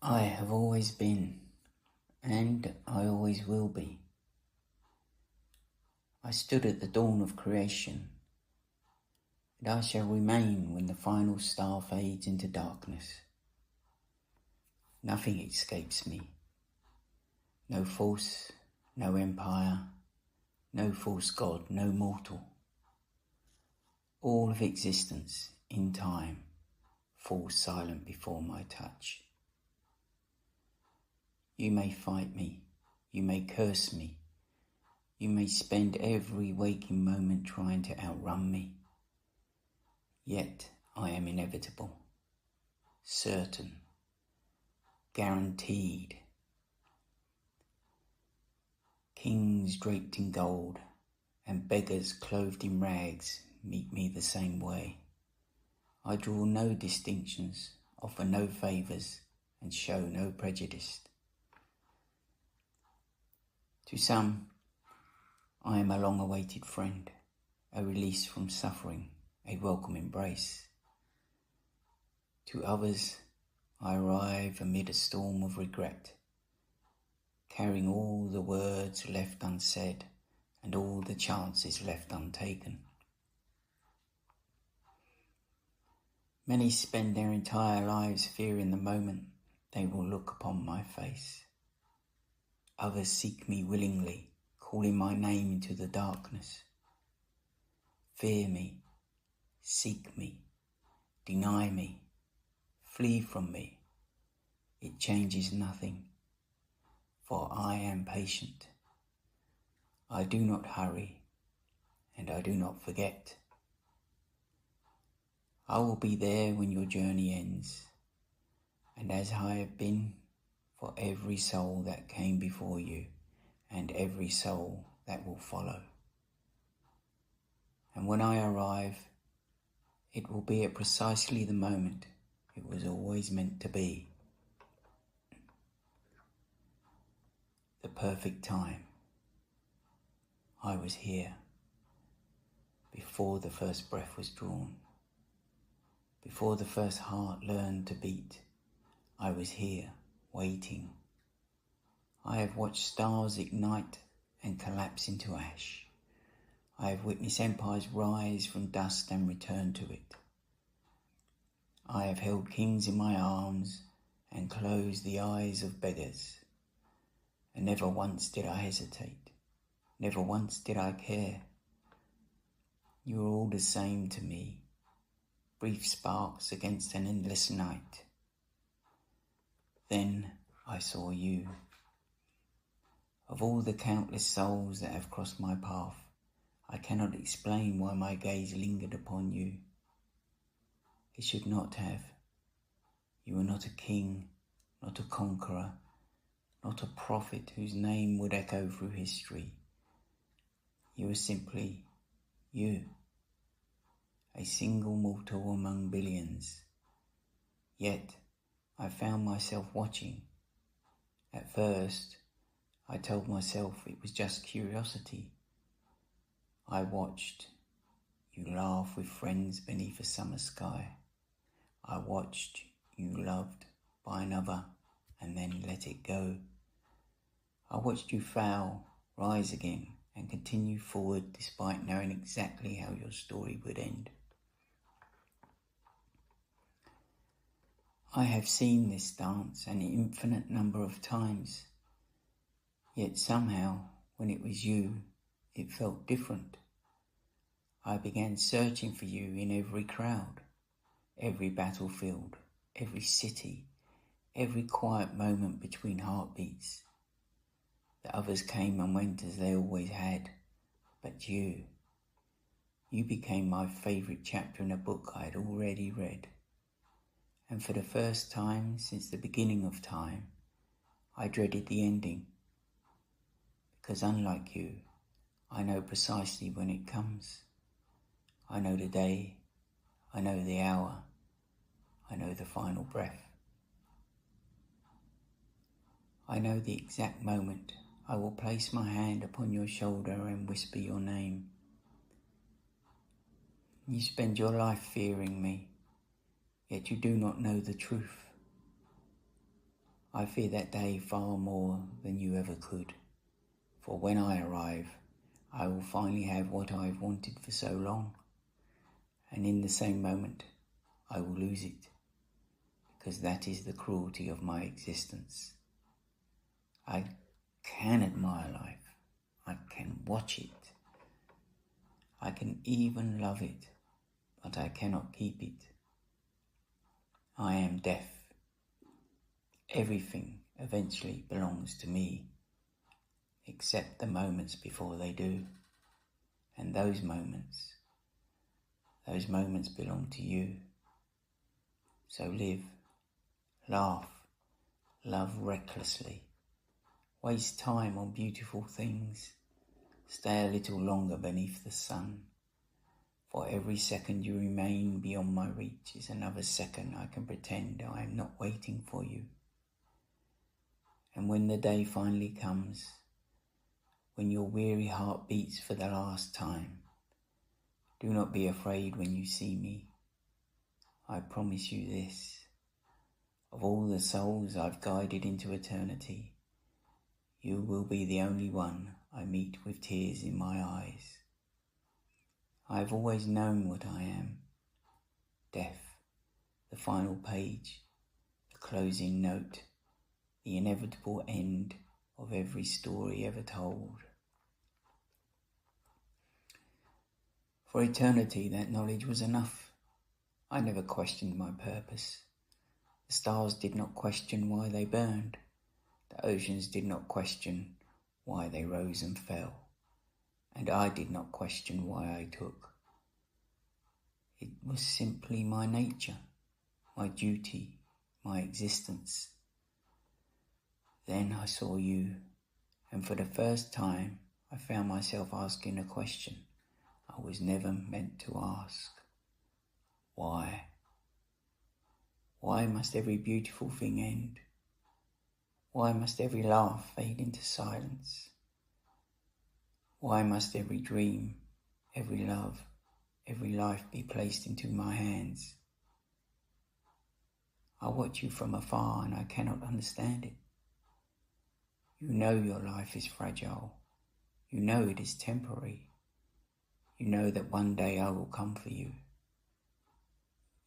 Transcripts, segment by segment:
I have always been, and I always will be. I stood at the dawn of creation, and I shall remain when the final star fades into darkness. Nothing escapes me. No force, no empire, no false god, no mortal. All of existence in time falls silent before my touch. You may fight me, you may curse me, you may spend every waking moment trying to outrun me. Yet I am inevitable, certain, guaranteed. Kings draped in gold and beggars clothed in rags meet me the same way. I draw no distinctions, offer no favours, and show no prejudice. To some, I am a long-awaited friend, a release from suffering, a welcome embrace. To others, I arrive amid a storm of regret, carrying all the words left unsaid and all the chances left untaken. Many spend their entire lives fearing the moment they will look upon my face. Others seek me willingly, calling my name into the darkness. Fear me, seek me, deny me, flee from me. It changes nothing, for I am patient. I do not hurry, and I do not forget. I will be there when your journey ends, and as I have been for every soul that came before you, and every soul that will follow. And when I arrive, it will be at precisely the moment it was always meant to be. The perfect time. I was here, before the first breath was drawn, before the first heart learned to beat. I was here, waiting. I have watched stars ignite and collapse into ash. I have witnessed empires rise from dust and return to it. I have held kings in my arms and closed the eyes of beggars. And never once did I hesitate. Never once did I care. You are all the same to me, brief sparks against an endless night. Then I saw you. Of all the countless souls that have crossed my path, I cannot explain why my gaze lingered upon you. It should not have. You were not a king, not a conqueror, not a prophet whose name would echo through history. You were simply you, a single mortal among billions. Yet I found myself watching. At first, I told myself it was just curiosity. I watched you laugh with friends beneath a summer sky. I watched you loved by another and then let it go. I watched you fail, rise again, and continue forward despite knowing exactly how your story would end. I have seen this dance an infinite number of times, yet somehow, when it was you, it felt different. I began searching for you in every crowd, every battlefield, every city, every quiet moment between heartbeats. The others came and went as they always had, but you became my favourite chapter in a book I had already read. And for the first time since the beginning of time, I dreaded the ending, because unlike you, I know precisely when it comes. I know the day, I know the hour, I know the final breath. I know the exact moment I will place my hand upon your shoulder and whisper your name. You spend your life fearing me, yet you do not know the truth. I fear that day far more than you ever could, for when I arrive, I will finally have what I have wanted for so long, and in the same moment, I will lose it, because that is the cruelty of my existence. I can admire life, I can watch it, I can even love it, but I cannot keep it. I am deaf. Everything eventually belongs to me, except the moments before they do. And those moments belong to you. So live, laugh, love recklessly, waste time on beautiful things, stay a little longer beneath the sun. For every second you remain beyond my reach is another second I can pretend I am not waiting for you. And when the day finally comes, when your weary heart beats for the last time, do not be afraid when you see me. I promise you this, of all the souls I've guided into eternity, you will be the only one I meet with tears in my eyes. I have always known what I am, death, the final page, the closing note, the inevitable end of every story ever told. For eternity, that knowledge was enough. I never questioned my purpose. The stars did not question why they burned. The oceans did not question why they rose and fell. And I did not question why I took. It was simply my nature, my duty, my existence. Then I saw you, and for the first time I found myself asking a question I was never meant to ask. Why? Why must every beautiful thing end? Why must every laugh fade into silence? Why must every dream, every love, every life be placed into my hands? I watch you from afar and I cannot understand it. You know your life is fragile. You know it is temporary. You know that one day I will come for you.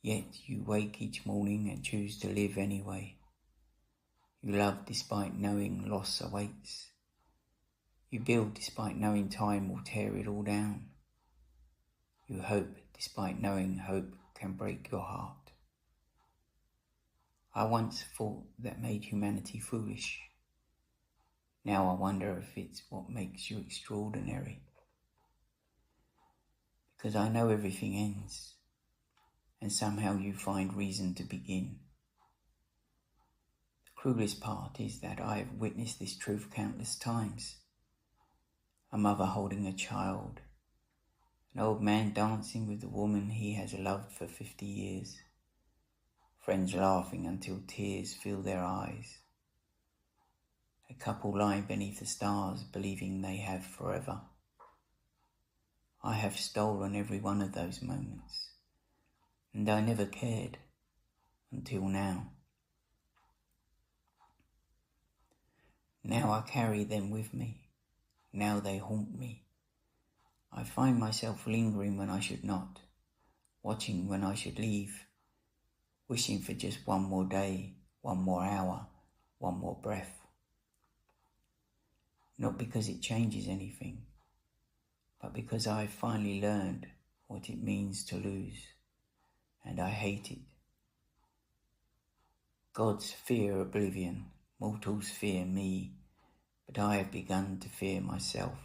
Yet you wake each morning and choose to live anyway. You love despite knowing loss awaits. You build despite knowing time will tear it all down. You hope despite knowing hope can break your heart. I once thought that made humanity foolish. Now I wonder if it's what makes you extraordinary. Because I know everything ends, and somehow you find reason to begin. The cruelest part is that I have witnessed this truth countless times. A mother holding a child, an old man dancing with the woman he has loved for 50 years, friends laughing until tears fill their eyes, a couple lying beneath the stars believing they have forever. I have stolen every one of those moments, and I never cared until now. Now I carry them with me. Now they haunt me. I find myself lingering when I should not, watching when I should leave, wishing for just one more day, one more hour, one more breath. Not because it changes anything, but because I have finally learned what it means to lose, and I hate it. Gods fear oblivion, mortals fear me, but I have begun to fear myself.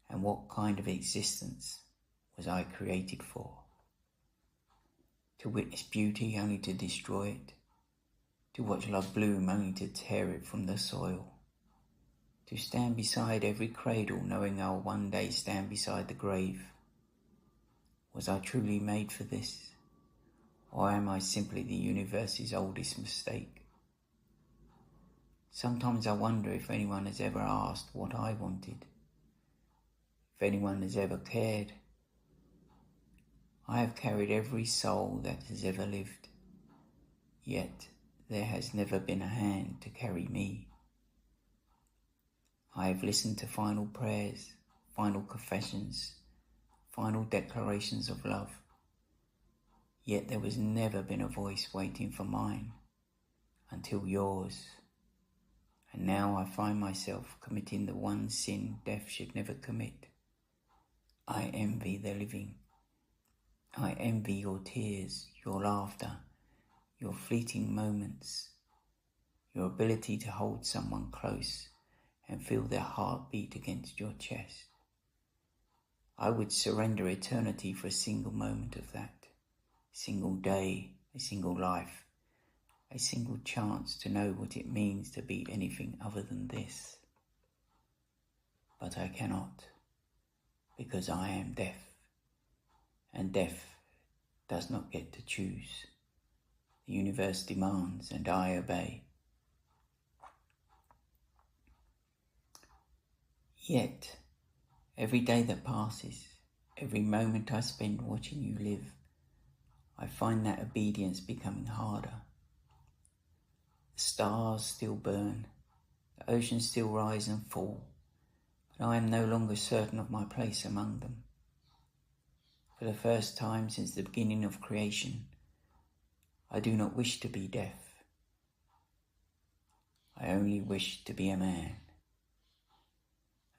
And what kind of existence was I created for? To witness beauty only to destroy it, to watch love bloom only to tear it from the soil, to stand beside every cradle knowing I'll one day stand beside the grave. Was I truly made for this? Or am I simply the universe's oldest mistake? Sometimes I wonder if anyone has ever asked what I wanted, if anyone has ever cared. I have carried every soul that has ever lived, yet there has never been a hand to carry me. I have listened to final prayers, final confessions, final declarations of love, yet there was never been a voice waiting for mine until yours. And now I find myself committing the one sin death should never commit. I envy the living. I envy your tears, your laughter, your fleeting moments, your ability to hold someone close and feel their heart beat against your chest. I would surrender eternity for a single moment of that, a single day, a single life, a single chance to know what it means to be anything other than this. But I cannot, because I am death, and death does not get to choose. The universe demands, and I obey. Yet, every day that passes, every moment I spend watching you live, I find that obedience becoming harder. The stars still burn, the oceans still rise and fall, but I am no longer certain of my place among them. For the first time since the beginning of creation, I do not wish to be deaf. I only wish to be a man.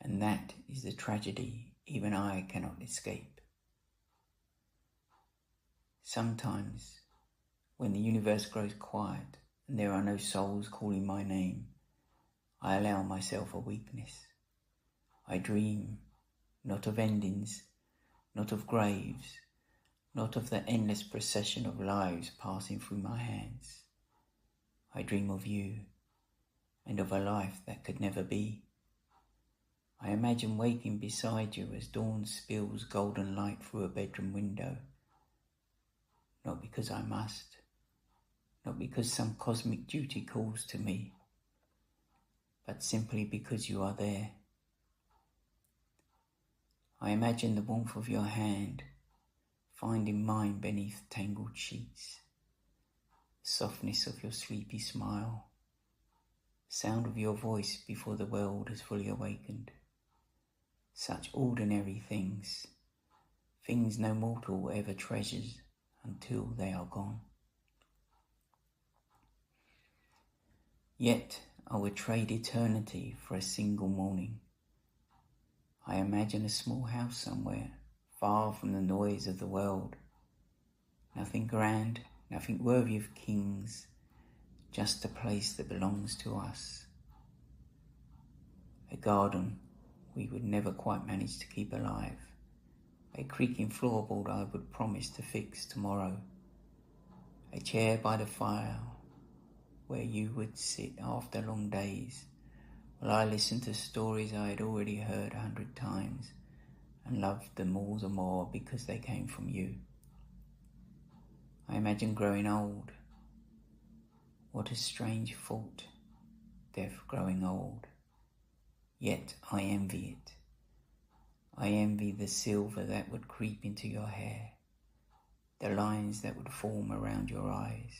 And that is the tragedy even I cannot escape. Sometimes, when the universe grows quiet and there are no souls calling my name, I allow myself a weakness. I dream, not of endings, not of graves, not of the endless procession of lives passing through my hands. I dream of you, and of a life that could never be. I imagine waking beside you as dawn spills golden light through a bedroom window. Not because I must, not because some cosmic duty calls to me, but simply because you are there. I imagine the warmth of your hand finding mine beneath tangled sheets, the softness of your sleepy smile, the sound of your voice before the world has fully awakened. Such ordinary things, things no mortal ever treasures until they are gone. Yet I would trade eternity for a single morning. I imagine a small house somewhere, far from the noise of the world. Nothing grand, nothing worthy of kings, just a place that belongs to us. A garden we would never quite manage to keep alive. A creaking floorboard I would promise to fix tomorrow. A chair by the fire where you would sit after long days while I listened to stories I had already heard 100 times and loved them all the more because they came from you. I imagine growing old. What a strange thought, death growing old. Yet I envy it. I envy the silver that would creep into your hair, the lines that would form around your eyes,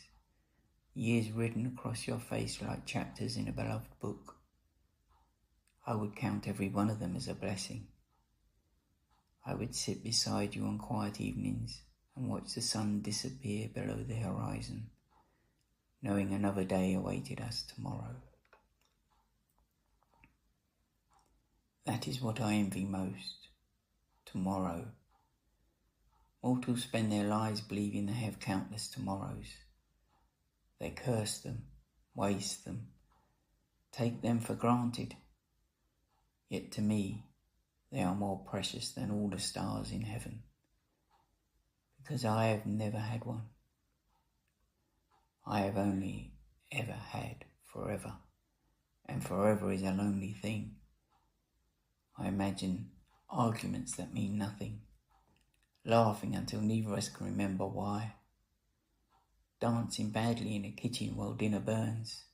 years written across your face like chapters in a beloved book. I would count every one of them as a blessing. I would sit beside you on quiet evenings and watch the sun disappear below the horizon, knowing another day awaited us tomorrow. That is what I envy most, tomorrow. Mortals spend their lives believing they have countless tomorrows. They curse them, waste them, take them for granted. Yet to me, they are more precious than all the stars in heaven, because I have never had one. I have only ever had forever, and forever is a lonely thing. I imagine arguments that mean nothing, laughing until neither of us can remember why, dancing badly in a kitchen while dinner burns,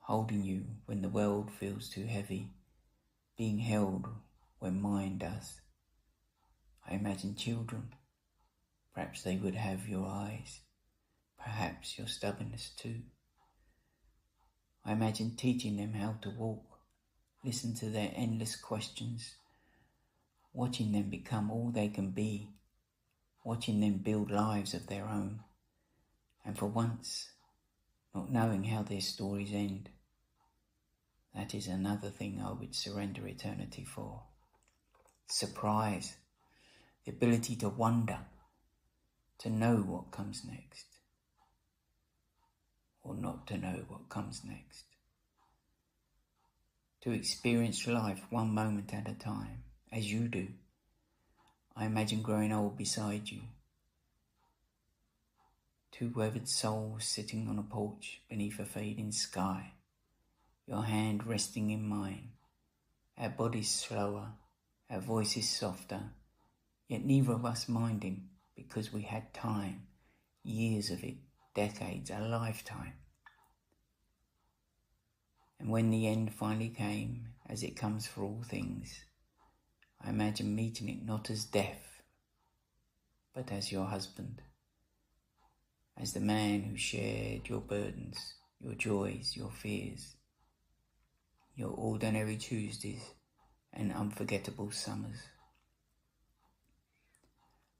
holding you when the world feels too heavy, being held when mine does. I imagine children. Perhaps they would have your eyes. perhaps your stubbornness too. I imagine teaching them how to walk, listen to their endless questions, watching them become all they can be, watching them build lives of their own, and for once, not knowing how their stories end. That is another thing I would surrender eternity for. Surprise, the ability to wonder, to know what comes next, or not to know what comes next. To experience life one moment at a time, as you do. I imagine growing old beside you. Two weathered souls sitting on a porch beneath a fading sky, your hand resting in mine, our bodies slower, our voices softer, yet neither of us minding because we had time, years of it, decades, a lifetime. And when the end finally came, as it comes for all things, I imagine meeting it not as death, but as your husband, as the man who shared your burdens, your joys, your fears, your ordinary Tuesdays and unforgettable summers.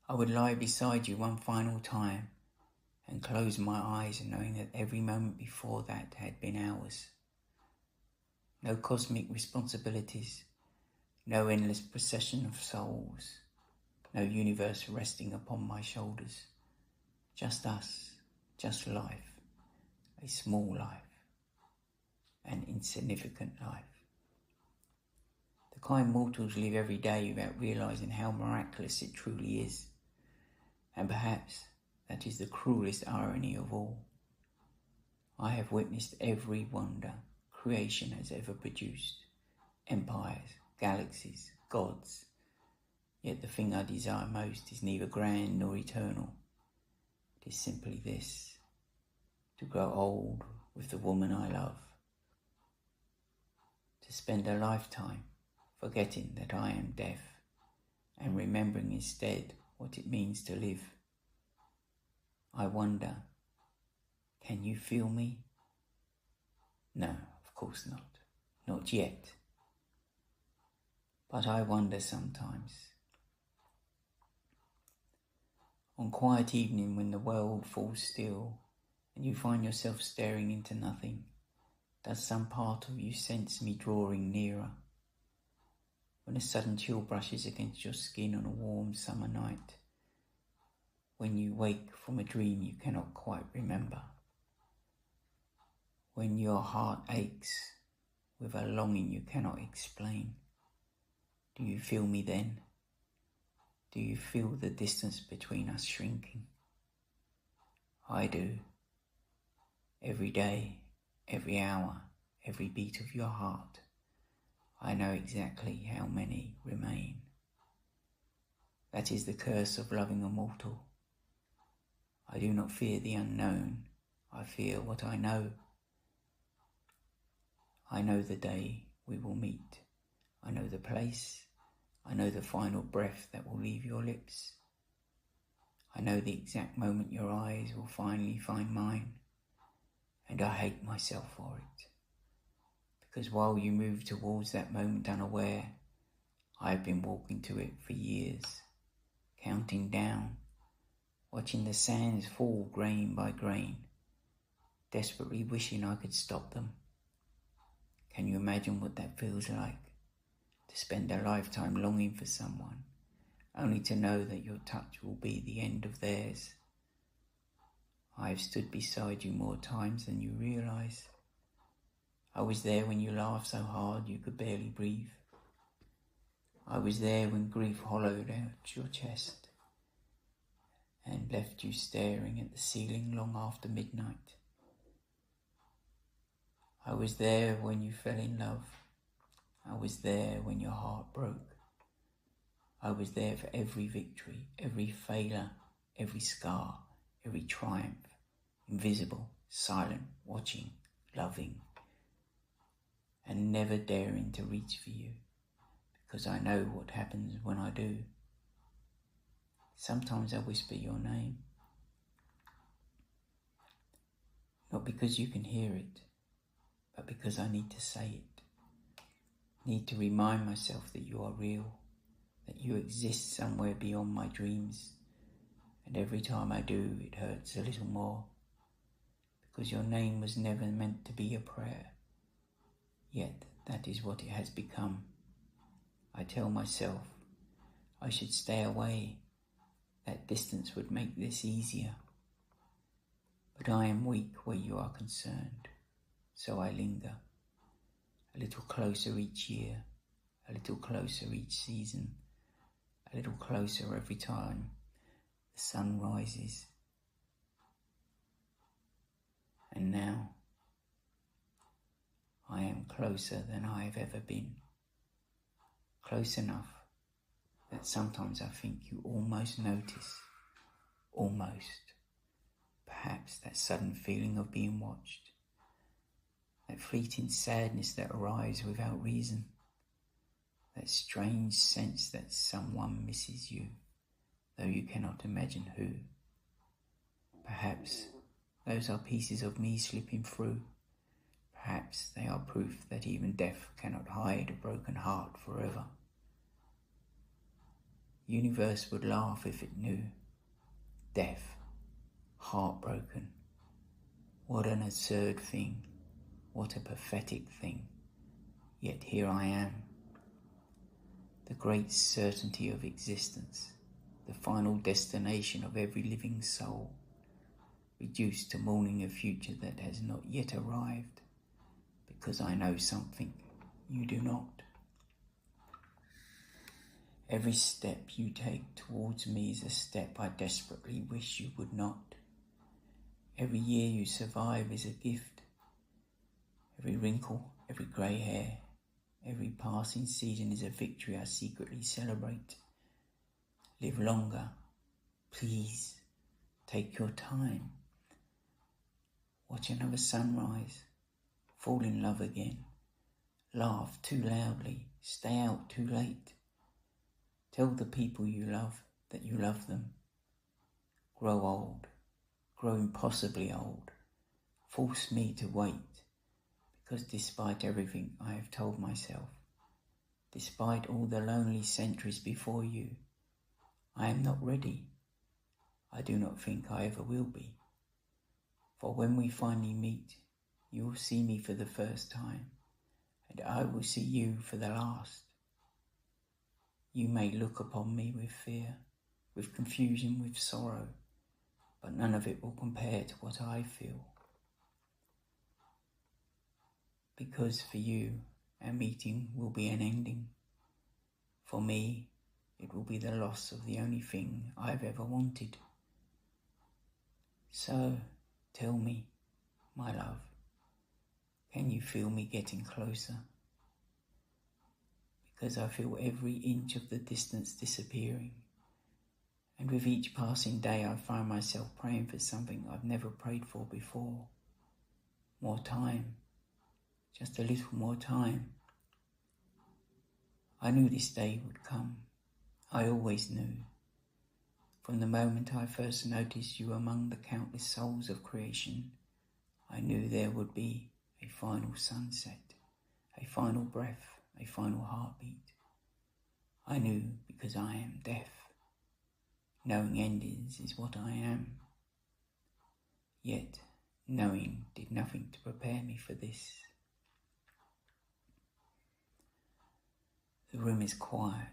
I would lie beside you one final time and close my eyes knowing that every moment before that had been ours. No cosmic responsibilities, no endless procession of souls, no universe resting upon my shoulders. Just us, just life, a small life, an insignificant life. The kind mortals live every day without realizing how miraculous it truly is. And perhaps that is the cruelest irony of all. I have witnessed every wonder creation has ever produced. Empires, galaxies, gods. Yet the thing I desire most is neither grand nor eternal. It is simply this, to grow old with the woman I love. To spend a lifetime forgetting that I am deaf and remembering instead what it means to live. I wonder, can you feel me? No, of course not. Not yet. But I wonder sometimes. On quiet evening when the world falls still and you find yourself staring into nothing, does some part of you sense me drawing nearer? When a sudden chill brushes against your skin on a warm summer night, when you wake from a dream you cannot quite remember, when your heart aches with a longing you cannot explain, do you feel me then? Do you feel the distance between us shrinking? I do. Every day, every hour, every beat of your heart, I know exactly how many remain. That is the curse of loving a mortal. I do not fear the unknown, I fear what I know. I know the day we will meet. I know the place. I know the final breath that will leave your lips. I know the exact moment your eyes will finally find mine. And I hate myself for it. Because while you move towards that moment unaware, I have been walking to it for years, counting down, watching the sands fall grain by grain, desperately wishing I could stop them. Can you imagine what that feels like? To spend a lifetime longing for someone, only to know that your touch will be the end of theirs. I have stood beside you more times than you realize. I was there when you laughed so hard you could barely breathe. I was there when grief hollowed out your chest and left you staring at the ceiling long after midnight. I was there when you fell in love. I was there when your heart broke. I was there for every victory, every failure, every scar, every triumph, invisible, silent, watching, loving, and never daring to reach for you, because I know what happens when I do. Sometimes I whisper your name. Not because you can hear it, but because I need to say it. Need to remind myself that you are real, that you exist somewhere beyond my dreams. And every time I do, it hurts a little more, because your name was never meant to be a prayer. Yet that is what it has become. I tell myself I should stay away. That distance would make this easier. But I am weak where you are concerned, so I linger. A little closer each year, a little closer each season, a little closer every time the sun rises. And now, I am closer than I have ever been. Close enough that sometimes I think you almost notice. Almost. Perhaps that sudden feeling of being watched. That fleeting sadness that arrives without reason. That strange sense that someone misses you, though you cannot imagine who. Perhaps those are pieces of me slipping through. Perhaps they are proof that even death cannot hide a broken heart forever. The universe would laugh if it knew. Death, heartbroken. What an absurd thing. What a pathetic thing. Yet here I am. The great certainty of existence, the final destination of every living soul, reduced to mourning a future that has not yet arrived, because I know something you do not. Every step you take towards me is a step I desperately wish you would not. Every year you survive is a gift. Every wrinkle, every grey hair, every passing season is a victory I secretly celebrate. Live longer. Please, take your time. Watch another sunrise. Fall in love again. Laugh too loudly. Stay out too late. Tell the people you love that you love them. Grow old. Grow impossibly old. Force me to wait. Because despite everything I have told myself, despite all the lonely centuries before you, I am not ready. I do not think I ever will be. For when we finally meet, you will see me for the first time, and I will see you for the last. You may look upon me with fear, with confusion, with sorrow, but none of it will compare to what I feel. Because for you, our meeting will be an ending. For me, it will be the loss of the only thing I've ever wanted. So, tell me, my love, can you feel me getting closer? Because I feel every inch of the distance disappearing. And with each passing day I find myself praying for something I've never prayed for before. More time. Just a little more time. I knew this day would come. I always knew. From the moment I first noticed you among the countless souls of creation, I knew there would be a final sunset, a final breath, a final heartbeat. I knew because I am deaf. Knowing endings is what I am. Yet, knowing did nothing to prepare me for this. The room is quiet,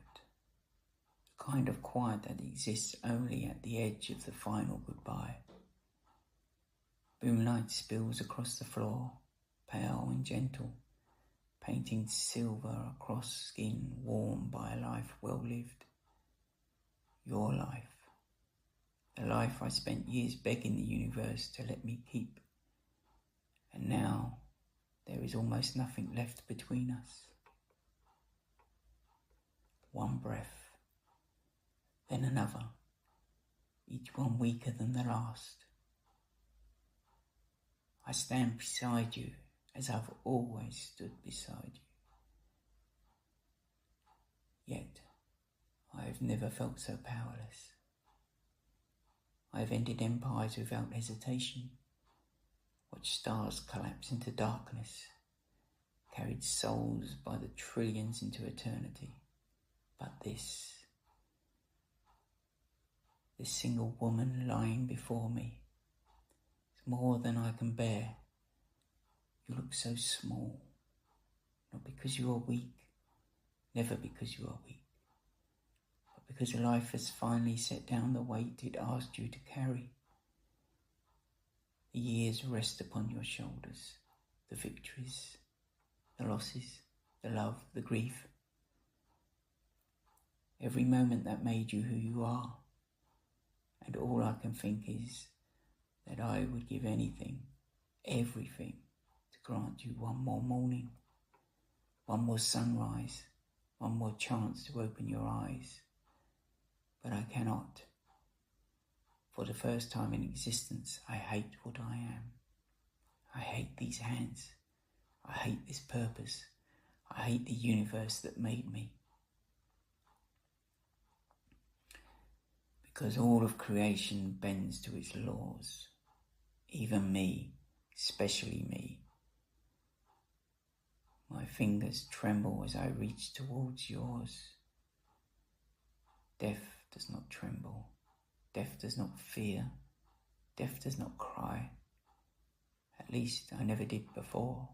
the kind of quiet that exists only at the edge of the final goodbye. Moonlight spills across the floor, pale and gentle, painting silver across skin warmed by a life well lived. Your life. The life I spent years begging the universe to let me keep. And now there is almost nothing left between us. One breath, then another, each one weaker than the last. I stand beside you as I've always stood beside you. Yet, I have never felt so powerless. I have ended empires without hesitation. watched stars collapse into darkness, carried souls by the trillions into eternity. But this single woman lying before me is more than I can bear. You look so small, not because you are weak, never because you are weak, but because life has finally set down the weight it asked you to carry. The years rest upon your shoulders, the victories, the losses, the love, the grief. Every moment that made you who you are. And all I can think is that I would give anything, everything, to grant you one more morning, one more sunrise, one more chance to open your eyes. But I cannot. For the first time in existence, I hate what I am. I hate these hands. I hate this purpose. I hate the universe that made me. Because all of creation bends to its laws. Even me, especially me. My fingers tremble as I reach towards yours. Death does not tremble. Death does not fear. Death does not cry. At least I never did before.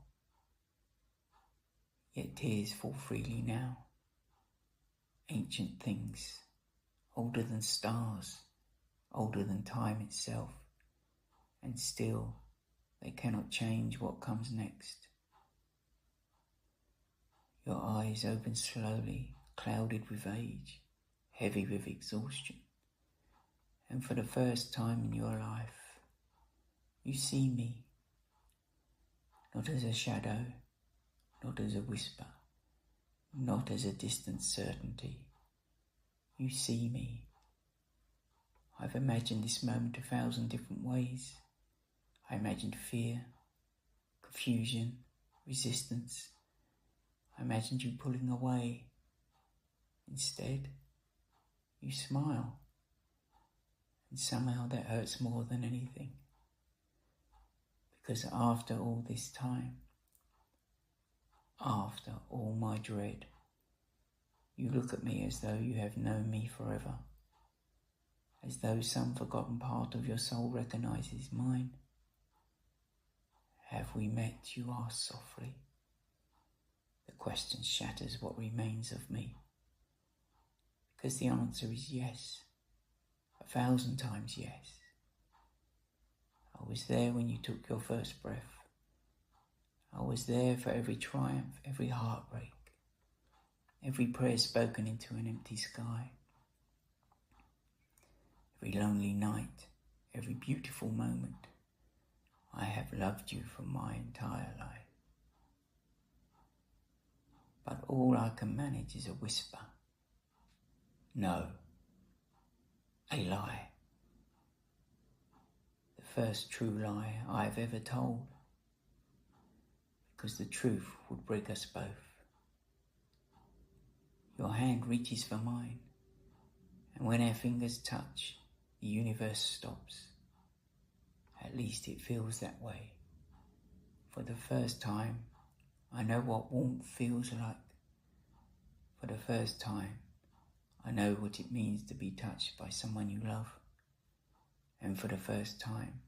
Yet tears fall freely now. Ancient things, older than stars, older than time itself, and still they cannot change what comes next. Your eyes open slowly, clouded with age, heavy with exhaustion, and for the first time in your life, you see me, not as a shadow, not as a whisper, not as a distant certainty. You see me. I've imagined this moment 1,000 different ways. I imagined fear, confusion, resistance. I imagined you pulling away. Instead, you smile. And somehow that hurts more than anything. Because after all this time, after all my dread, you look at me as though you have known me forever. As though some forgotten part of your soul recognizes mine. Have we met, you ask softly. The question shatters what remains of me. Because the answer is yes. 1,000 times yes. I was there when you took your first breath. I was there for every triumph, every heartbreak, every prayer spoken into an empty sky, every lonely night, every beautiful moment. I have loved you for my entire life. But all I can manage is a whisper. No. A lie. The first true lie I've ever told. Because the truth would break us both. Your hand reaches for mine, and when our fingers touch, the universe stops. At least it feels that way. For the first time, I know what warmth feels like. For the first time, I know what it means to be touched by someone you love. And for the first time,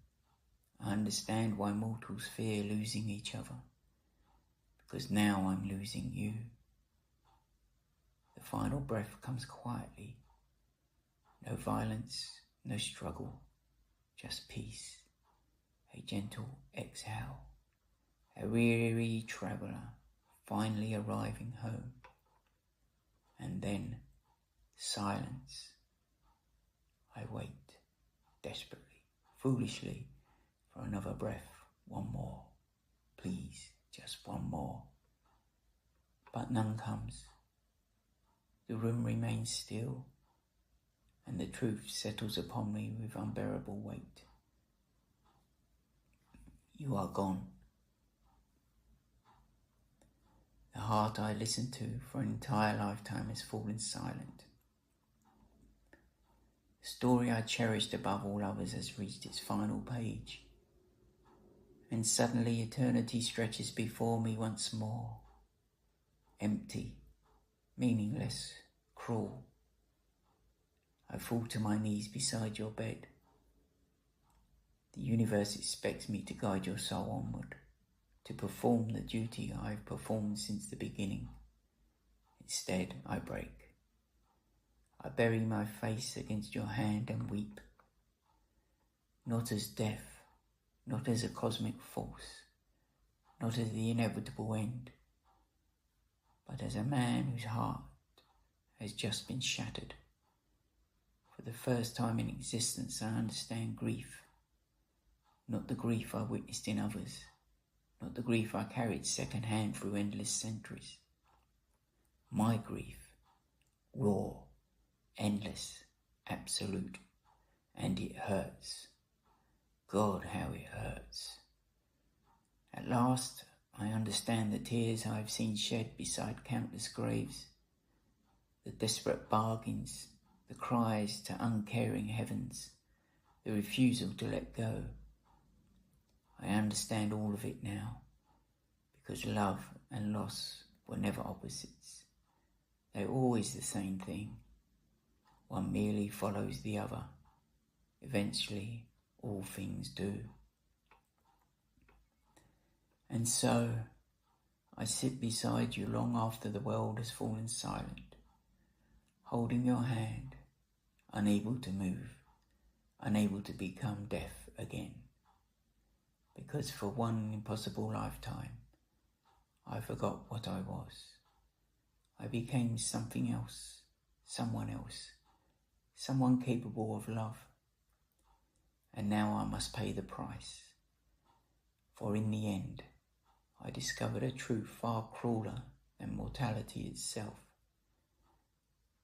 I understand why mortals fear losing each other. Because now I'm losing you. The final breath comes quietly. No violence, no struggle, just peace. A gentle exhale. A weary traveller finally arriving home. And then silence. I wait, desperately, foolishly, for another breath, one more. Please, just one more. But none comes. The room remains still, and the truth settles upon me with unbearable weight. You are gone. The heart I listened to for an entire lifetime has fallen silent. The story I cherished above all others has reached its final page. And suddenly eternity stretches before me once more, empty, meaningless, cruel. I fall to my knees beside your bed. The universe expects me to guide your soul onward, to perform the duty I have performed since the beginning. Instead, I break. I bury my face against your hand and weep, not as death, not as a cosmic force, not as the inevitable end, but as a man whose heart has just been shattered. For the first time in existence, I understand grief, not the grief I witnessed in others, not the grief I carried second-hand through endless centuries. My grief, raw, endless, absolute, and it hurts. God, how it hurts. At last, I understand the tears I have seen shed beside countless graves, the desperate bargains, the cries to uncaring heavens, the refusal to let go. I understand all of it now, because love and loss were never opposites. They're always the same thing. One merely follows the other. Eventually, all things do. And so, I sit beside you long after the world has fallen silent, holding your hand, unable to move, unable to become deaf again. Because for one impossible lifetime, I forgot what I was. I became something else, someone capable of love. And now I must pay the price. For in the end, I discovered a truth far crueler than mortality itself.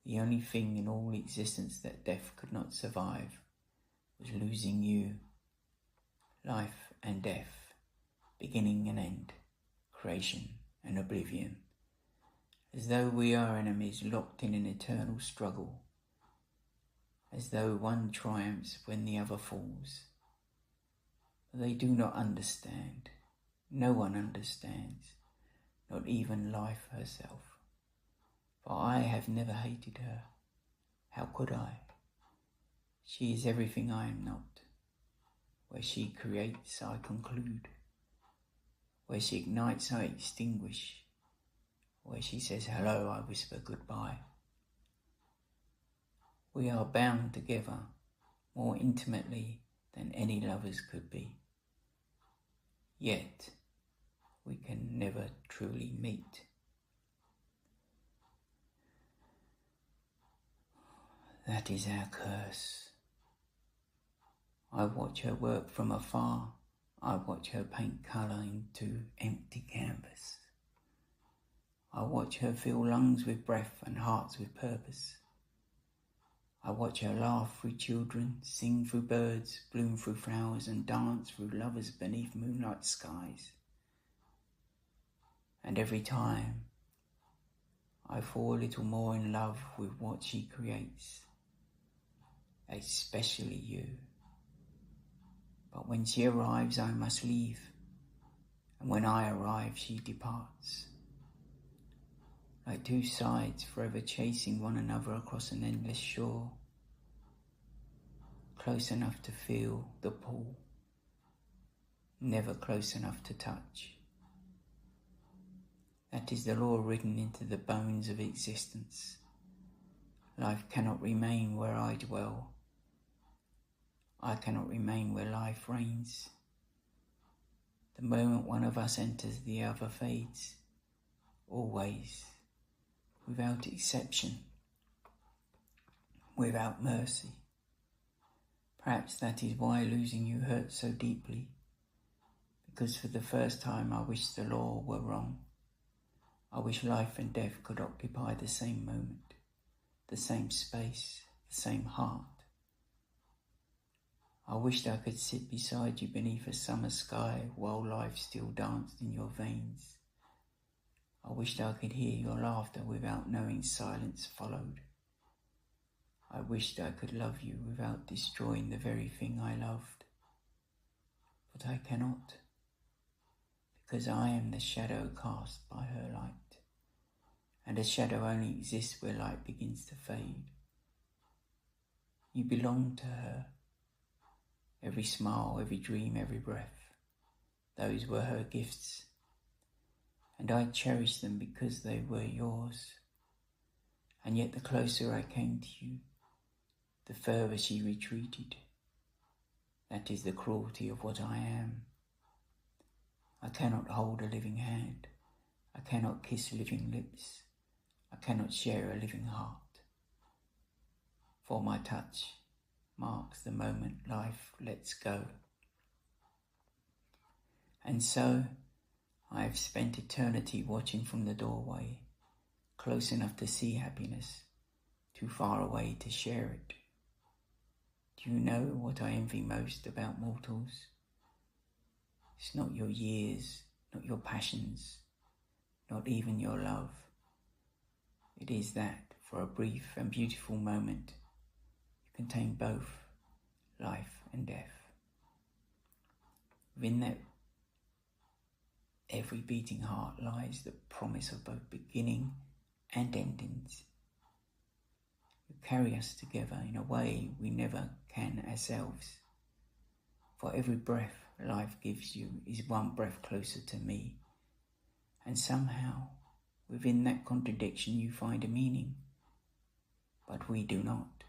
The only thing in all existence that death could not survive was losing you. Life and death, beginning and end, creation and oblivion. As though we are enemies locked in an eternal struggle. As though one triumphs when the other falls. But they do not understand. No one understands, not even life herself. For I have never hated her. How could I? She is everything I am not. Where she creates, I conclude. Where she ignites, I extinguish. Where she says hello, I whisper goodbye. We are bound together more intimately than any lovers could be. Yet, we can never truly meet. That is our curse. I watch her work from afar. I watch her paint colour into empty canvas. I watch her fill lungs with breath and hearts with purpose. I watch her laugh through children, sing through birds, bloom through flowers, and dance through lovers beneath moonlight skies. And every time, I fall a little more in love with what she creates, especially you. But when she arrives, I must leave, and when I arrive, she departs. Like two sides forever chasing one another across an endless shore, close enough to feel the pull, never close enough to touch. That is the law written into the bones of existence. Life cannot remain where I dwell. I cannot remain where life reigns. The moment one of us enters, the other fades. Always. Without exception. Without mercy. Perhaps that is why losing you hurts so deeply. Because for the first time I wish the law were wrong. I wish life and death could occupy the same moment, the same space, the same heart. I wished I could sit beside you beneath a summer sky while life still danced in your veins. I wished I could hear your laughter without knowing silence followed. I wished I could love you without destroying the very thing I loved. But I cannot. because I am the shadow cast by her light, and a shadow only exists where light begins to fade. You belong to her. Every smile, every dream, every breath, those were her gifts, and I cherished them because they were yours. And yet the closer I came to you, the further she retreated. That is the cruelty of what I am. I cannot hold a living hand. I cannot kiss living lips. I cannot share a living heart. For my touch marks the moment life lets go. And so I have spent eternity watching from the doorway, close enough to see happiness, too far away to share it. Do you know what I envy most about mortals? It's not your years, not your passions, not even your love. It is that, for a brief and beautiful moment, you contain both life and death. Within that every beating heart lies the promise of both beginning and endings. You carry us together in a way we never can ourselves. For every breath life gives you is one breath closer to me. And somehow, within that contradiction you find a meaning. But we do not.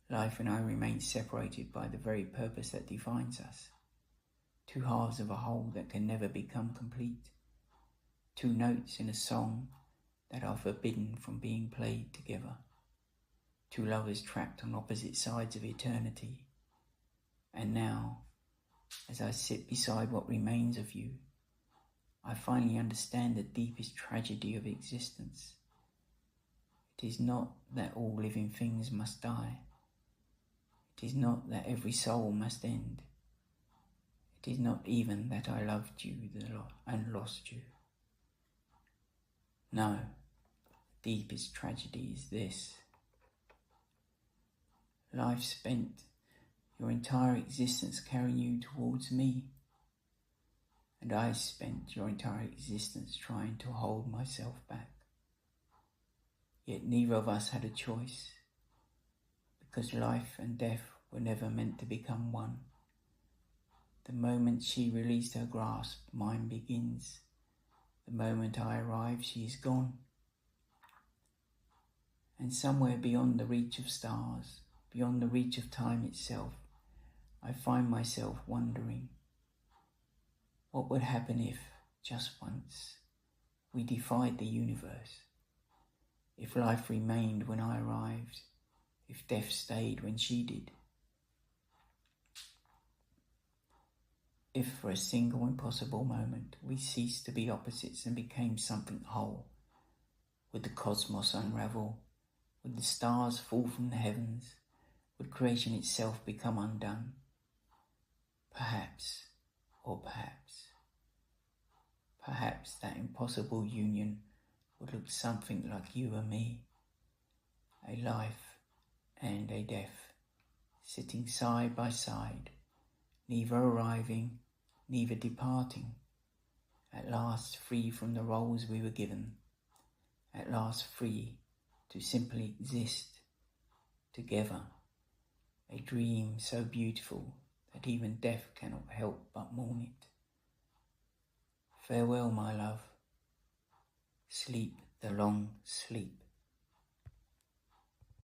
Life and I remain separated by the very purpose that defines us. Two halves of a whole that can never become complete. Two notes in a song that are forbidden from being played together. Two lovers trapped on opposite sides of eternity. And now, as I sit beside what remains of you, I finally understand the deepest tragedy of existence. It is not that all living things must die. It is not that every soul must end. It is not even that I loved you and lost you. No, the deepest tragedy is this. Life spent your entire existence carrying you towards me, and I spent your entire existence trying to hold myself back. Yet neither of us had a choice, because life and death were never meant to become one. The moment she released her grasp, mine begins. The moment I arrive, she is gone. And somewhere beyond the reach of stars, beyond the reach of time itself, I find myself wondering, what would happen if, just once, we defied the universe? If life remained when I arrived, if death stayed when she did? If for a single impossible moment we ceased to be opposites and became something whole, would the cosmos unravel? Would the stars fall from the heavens? Would creation itself become undone? Perhaps, or perhaps that impossible union would look something like you and me, a life and a death, sitting side by side, neither arriving, neither departing, at last free from the roles we were given, at last free to simply exist together, a dream so beautiful that even death cannot help but mourn it. Farewell, my love. Sleep the long sleep.